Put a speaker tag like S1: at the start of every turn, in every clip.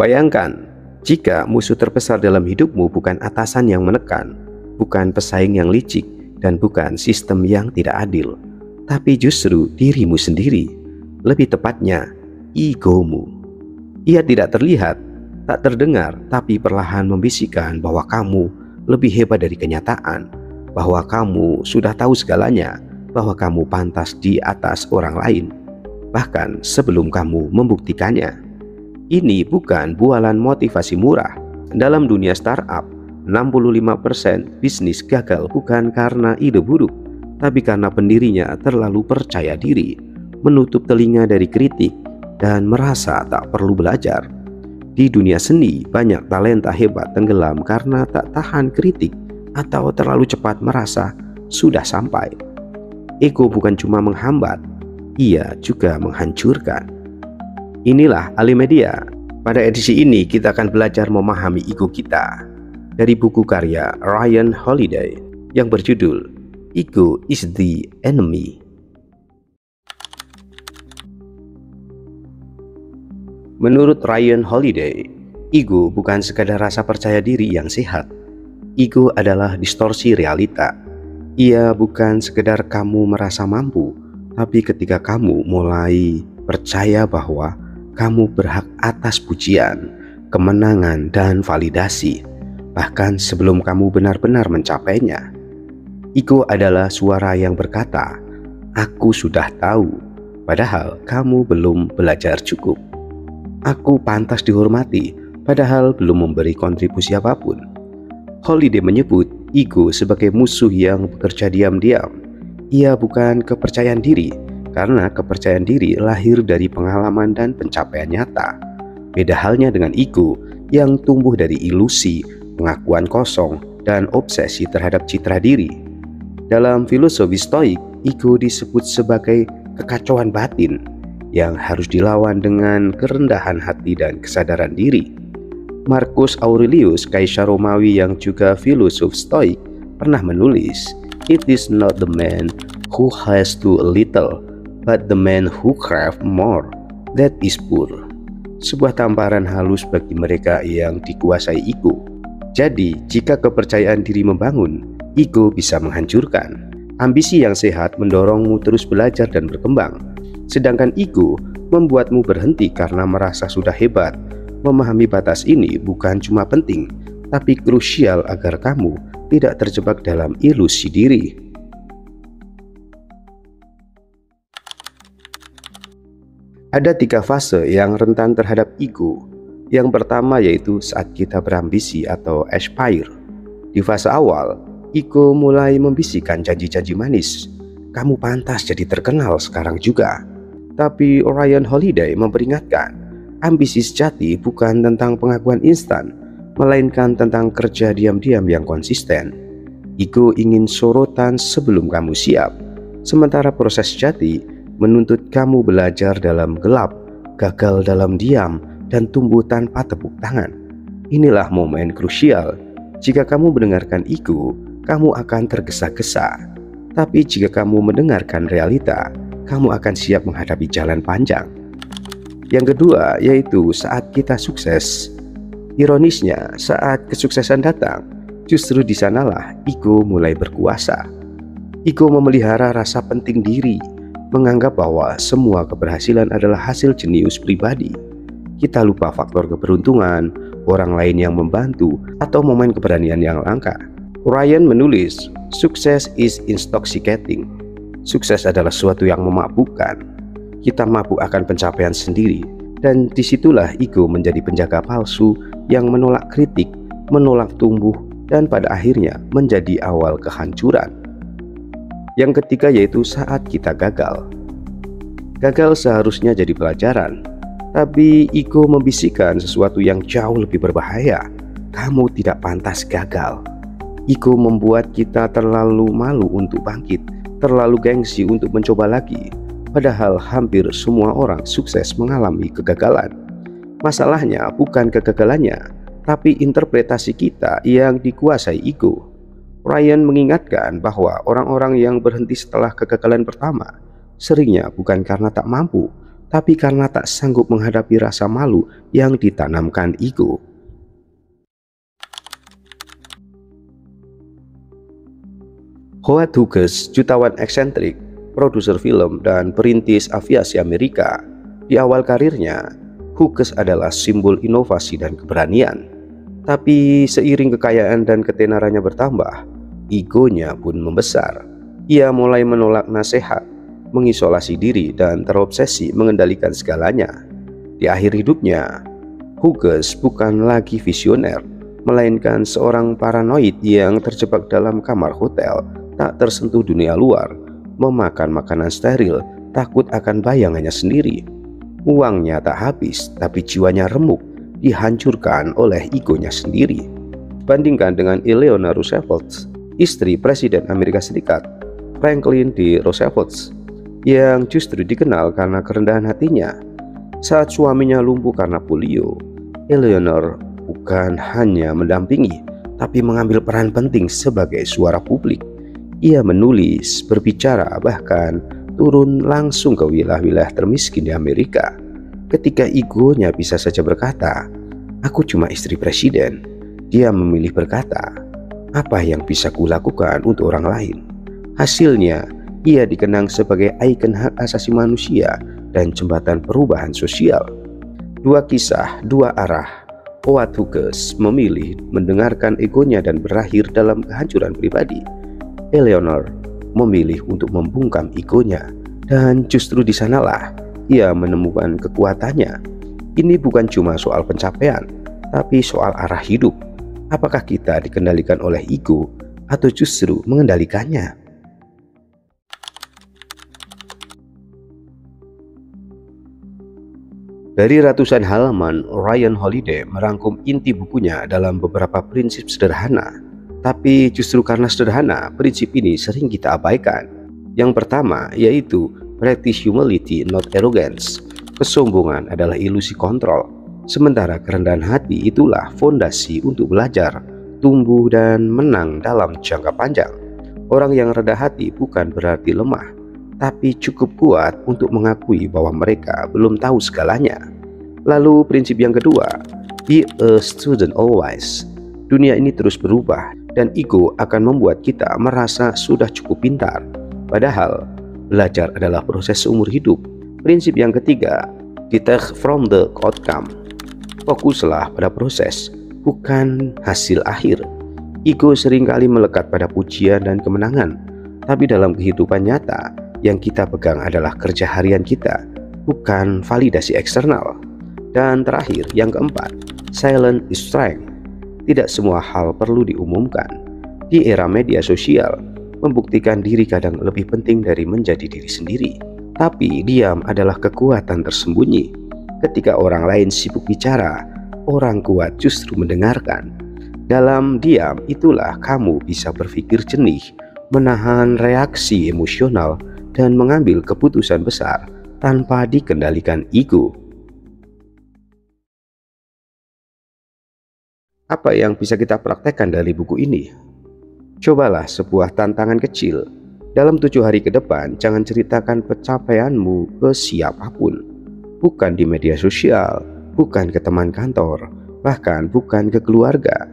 S1: Bayangkan, jika musuh terbesar dalam hidupmu bukan atasan yang menekan, bukan pesaing yang licik, dan bukan sistem yang tidak adil, tapi justru dirimu sendiri, lebih tepatnya egomu. Ia tidak terlihat, tak terdengar, tapi perlahan membisikkan bahwa kamu lebih hebat dari kenyataan, bahwa kamu sudah tahu segalanya, bahwa kamu pantas di atas orang lain, bahkan sebelum kamu membuktikannya. Ini bukan bualan motivasi murah. Dalam dunia startup, 65% bisnis gagal bukan karena ide buruk, tapi karena pendirinya terlalu percaya diri, menutup telinga dari kritik, dan merasa tak perlu belajar. Di dunia seni, banyak talenta hebat tenggelam karena tak tahan kritik atau terlalu cepat merasa sudah sampai. Ego bukan cuma menghambat, ia juga menghancurkan. Inilah Alimedia. Pada edisi ini kita akan belajar memahami ego kita dari buku karya Ryan Holiday yang berjudul Ego is the Enemy. Menurut Ryan Holiday, ego bukan sekadar rasa percaya diri yang sehat. Ego adalah distorsi realita. Ia bukan sekedar kamu merasa mampu, tapi ketika kamu mulai percaya bahwa kamu berhak atas pujian, kemenangan, dan validasi, bahkan sebelum kamu benar-benar mencapainya. Ego adalah suara yang berkata, "Aku sudah tahu," padahal kamu belum belajar cukup. "Aku pantas dihormati," padahal belum memberi kontribusi apapun. Holiday menyebut ego sebagai musuh yang bekerja diam-diam. Ia bukan kepercayaan diri, karena kepercayaan diri lahir dari pengalaman dan pencapaian nyata. Beda halnya dengan ego yang tumbuh dari ilusi, pengakuan kosong, dan obsesi terhadap citra diri. Dalam filosofi Stoik, ego disebut sebagai kekacauan batin yang harus dilawan dengan kerendahan hati dan kesadaran diri. Marcus Aurelius, kaisar Romawi yang juga filosof Stoik, pernah menulis, "It is not the man who has too little, but the man who craves more that is poor." Sebuah tamparan halus bagi mereka yang dikuasai ego. Jadi, jika kepercayaan diri membangun, ego bisa menghancurkan. Ambisi yang sehat mendorongmu terus belajar dan berkembang, sedangkan ego membuatmu berhenti karena merasa sudah hebat. Memahami batas ini bukan cuma penting, tapi krusial agar kamu tidak terjebak dalam ilusi diri. Ada 3 fase yang rentan terhadap ego. Yang pertama yaitu saat kita berambisi atau aspire. Di fase awal, ego mulai membisikkan janji-janji manis. Kamu pantas jadi terkenal sekarang juga. Tapi Ryan Holiday memperingatkan, ambisi sejati bukan tentang pengakuan instan, melainkan tentang kerja diam-diam yang konsisten. Ego ingin sorotan sebelum kamu siap, sementara proses sejati menuntut kamu belajar dalam gelap, gagal dalam diam, dan tumbuh tanpa tepuk tangan. Inilah momen krusial. Jika kamu mendengarkan ego, kamu akan tergesa-gesa. Tapi jika kamu mendengarkan realita, kamu akan siap menghadapi jalan panjang. Yang kedua yaitu saat kita sukses. Ironisnya, saat kesuksesan datang, justru di sanalah ego mulai berkuasa. Ego memelihara rasa penting diri, menganggap bahwa semua keberhasilan adalah hasil jenius pribadi. Kita lupa faktor keberuntungan, orang lain yang membantu, atau momen keberanian yang langka. Ryan menulis, "Sukses is intoxicating." Sukses adalah sesuatu yang memabukkan. Kita mabuk akan pencapaian sendiri, dan disitulah ego menjadi penjaga palsu yang menolak kritik, menolak tumbuh, dan pada akhirnya menjadi awal kehancuran. Yang ketiga yaitu saat kita gagal. Gagal seharusnya jadi pelajaran, tapi ego membisikkan sesuatu yang jauh lebih berbahaya. Kamu tidak pantas gagal. Ego membuat kita terlalu malu untuk bangkit, terlalu gengsi untuk mencoba lagi. Padahal hampir semua orang sukses mengalami kegagalan. Masalahnya bukan kegagalannya, tapi interpretasi kita yang dikuasai ego. Ryan mengingatkan bahwa orang-orang yang berhenti setelah kegagalan pertama seringnya bukan karena tak mampu, tapi karena tak sanggup menghadapi rasa malu yang ditanamkan ego. Howard Hughes, jutawan eksentrik, produser film, dan perintis aviasi Amerika, di awal karirnya, Hughes adalah simbol inovasi dan keberanian. Tapi seiring kekayaan dan ketenarannya bertambah, egonya pun membesar. Ia mulai menolak nasihat, mengisolasi diri, dan terobsesi mengendalikan segalanya. Di akhir hidupnya, Hughes bukan lagi visioner, melainkan seorang paranoid yang terjebak dalam kamar hotel, tak tersentuh dunia luar, memakan makanan steril, takut akan bayangannya sendiri. Uangnya tak habis, tapi jiwanya remuk, dihancurkan oleh egonya sendiri. Bandingkan dengan Eleanor Roosevelt, istri Presiden Amerika Serikat, Franklin D. Roosevelt, yang justru dikenal karena kerendahan hatinya. Saat suaminya lumpuh karena polio, Eleanor bukan hanya mendampingi, tapi mengambil peran penting sebagai suara publik. Ia menulis, berbicara, bahkan turun langsung ke wilayah-wilayah termiskin di Amerika. Ketika egonya bisa saja berkata, "Aku cuma istri presiden," dia memilih berkata, "Apa yang bisa kulakukan untuk orang lain?" Hasilnya, ia dikenang sebagai ikon hak asasi manusia dan jembatan perubahan sosial. Dua kisah, dua arah. Howard Hughes memilih mendengarkan egonya dan berakhir dalam kehancuran pribadi. Eleanor memilih untuk membungkam egonya, dan justru di sanalah ia menemukan kekuatannya. Ini bukan cuma soal pencapaian, tapi soal arah hidup. Apakah kita dikendalikan oleh ego atau justru mengendalikannya? Dari ratusan halaman, Ryan Holiday merangkum inti bukunya dalam beberapa prinsip sederhana. Tapi justru karena sederhana, prinsip ini sering kita abaikan. Yang pertama yaitu practice humility, not arrogance. Kesombongan adalah ilusi kontrol, sementara kerendahan hati itulah fondasi untuk belajar, tumbuh, dan menang dalam jangka panjang. Orang yang rendah hati bukan berarti lemah, tapi cukup kuat untuk mengakui bahwa mereka belum tahu segalanya. Lalu prinsip yang kedua, be a student always. Dunia ini terus berubah, dan ego akan membuat kita merasa sudah cukup pintar. Padahal, belajar adalah proses seumur hidup. Prinsip yang ketiga, detach from the outcome. Fokuslah pada proses, bukan hasil akhir. Ego seringkali melekat pada pujian dan kemenangan, tapi dalam kehidupan nyata, yang kita pegang adalah kerja harian kita, bukan validasi eksternal. Dan terakhir, yang keempat, silent is strength. Tidak semua hal perlu diumumkan. Di era media sosial, membuktikan diri kadang lebih penting dari menjadi diri sendiri. Tapi diam adalah kekuatan tersembunyi. Ketika orang lain sibuk bicara, orang kuat justru mendengarkan. Dalam diam itulah kamu bisa berpikir jernih, menahan reaksi emosional, dan mengambil keputusan besar tanpa dikendalikan ego. Apa yang bisa kita praktekkan dari buku ini? Cobalah sebuah tantangan kecil. Dalam 7 hari ke depan, jangan ceritakan pencapaianmu ke siapapun. Bukan di media sosial, bukan ke teman kantor, bahkan bukan ke keluarga.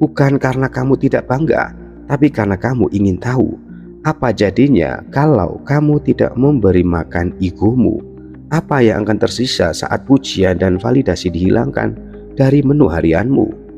S1: Bukan karena kamu tidak bangga, tapi karena kamu ingin tahu apa jadinya kalau kamu tidak memberi makan egomu. Apa yang akan tersisa saat pujian dan validasi dihilangkan dari menu harianmu?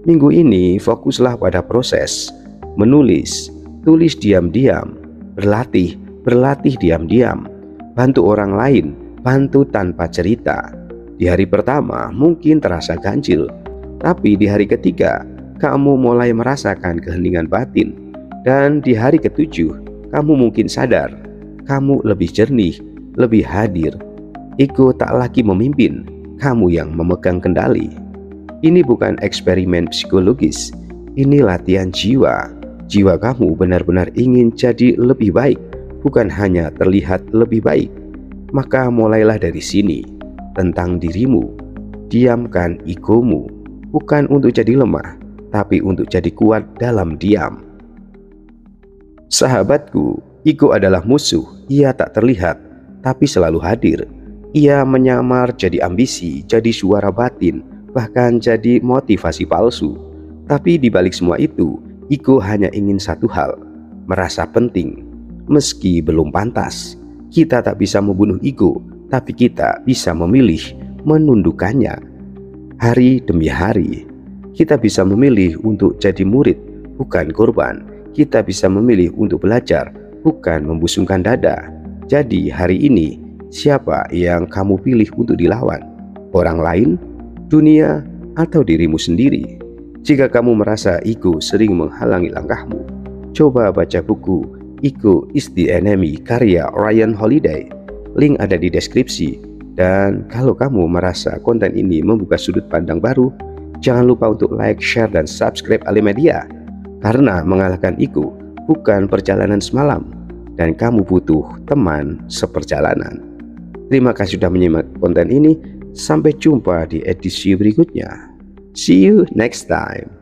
S1: Minggu ini fokuslah pada proses, menulis, tulis diam-diam, berlatih diam-diam, bantu orang lain, bantu tanpa cerita. Di hari pertama mungkin terasa ganjil, tapi di hari ketiga kamu mulai merasakan keheningan batin, dan di hari ketujuh kamu mungkin sadar, kamu lebih jernih, lebih hadir. Ego tak lagi memimpin, kamu yang memegang kendali. Ini bukan eksperimen psikologis, ini latihan jiwa. Jiwa kamu benar-benar ingin jadi lebih baik, bukan hanya terlihat lebih baik. Maka mulailah dari sini, tentang dirimu. Diamkan egomu, bukan untuk jadi lemah, tapi untuk jadi kuat dalam diam. Sahabatku, ego adalah musuh. Ia tak terlihat, tapi selalu hadir. Ia menyamar jadi ambisi, jadi suara batin, bahkan jadi motivasi palsu. Tapi di balik semua itu, ego hanya ingin satu hal, merasa penting. Meski belum pantas, kita tak bisa membunuh ego, tapi kita bisa memilih menundukkannya. Hari demi hari, kita bisa memilih untuk jadi murid, bukan korban. Kita bisa memilih untuk belajar, bukan membusungkan dada. Jadi hari ini, siapa yang kamu pilih untuk dilawan? Orang lain, dunia, atau dirimu sendiri? Jika kamu merasa ego sering menghalangi langkahmu, coba baca buku Ego is the Enemy karya Ryan Holiday. Link ada di deskripsi. Dan kalau kamu merasa konten ini membuka sudut pandang baru, jangan lupa untuk like, share, dan subscribe Alimedia. Karena mengalahkan ego bukan perjalanan semalam, dan kamu butuh teman seperjalanan. Terima kasih sudah menyimak konten ini. Sampai jumpa di edisi berikutnya. See you next time.